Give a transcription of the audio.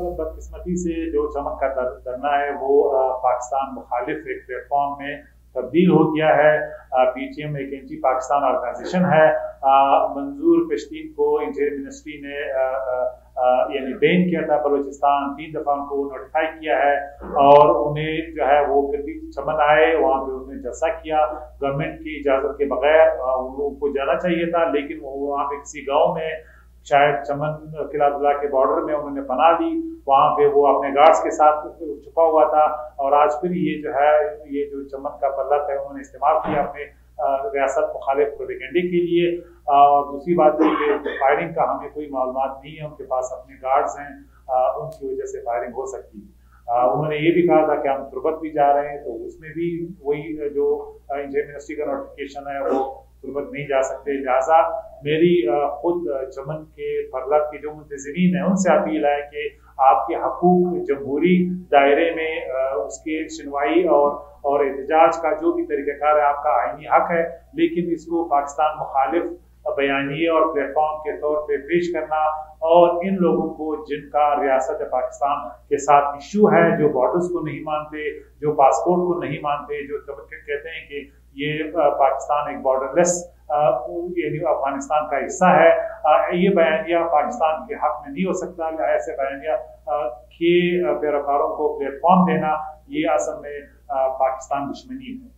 बदकिस्मती से जो चमन का धरना है वो पाकिस्तान मुखालिफ एक प्लेटफॉर्म में तब्दील हो गया है। पीटीएम एक एंटी पाकिस्तान ऑर्गेनाइजेशन है। मंजूर पश्तीन को इंटीरियर मिनिस्ट्री ने यानी बैन किया था बलूचिस्तान, 3 दफा उनको नोटिफाई किया है और उन्हें जो है वो फिर भी चमन आए, वहाँ पे उन्हें जलसा किया। गवर्नमेंट की इजाजत के बगैर उनको जाना चाहिए था, लेकिन वो वहाँ पे किसी गाँव में शायद चमन किला अब्दुल्ला के बॉर्डर में उन्होंने बना ली, वहाँ पे वो अपने गार्ड्स के साथ छुपा हुआ था और आज फिर ये जो है ये जो चमन का पल्ला है उन्होंने इस्तेमाल किया अपने रियासत मुखालिफ प्रोपेगेंडे के लिए। और दूसरी बात है कि फायरिंग का हमें कोई मालूमात नहीं है, उनके पास अपने गार्ड्स हैं, उनकी वजह से फायरिंग हो सकती है। उन्होंने ये भी कहा था कि हम तुर्बत भी जा रहे हैं, तो उसमें भी वही जो इंटीरियर मिनिस्ट्री का नोटिफिकेशन है वो तुर्बत नहीं जा सकते। लिहाजा मेरी खुद चमन के फरलत के जो मुंतजिमीन है उनसे अपील है कि आपके हकूक जमहूरी दायरे में उसके सुनवाई और एहतजाज का जो भी तरीक़ाकार है आपका आईनी हक है, लेकिन इसको पाकिस्तान मुखालिफ बयानिए और प्लेटफॉर्म के तौर पे पेश करना और इन लोगों को जिनका रियासत पाकिस्तान के साथ इश्यू है, जो बॉर्डर्स को नहीं मानते, जो पासपोर्ट को नहीं मानते, जो कहते हैं कि ये पाकिस्तान एक बॉर्डरलेस यानी अफगानिस्तान का हिस्सा है, ये बयानिया पाकिस्तान के हक में नहीं हो सकता। ऐसे बयानिया के पैरोकारों को प्लेटफॉर्म देना ये असल में पाकिस्तान दुश्मनी है।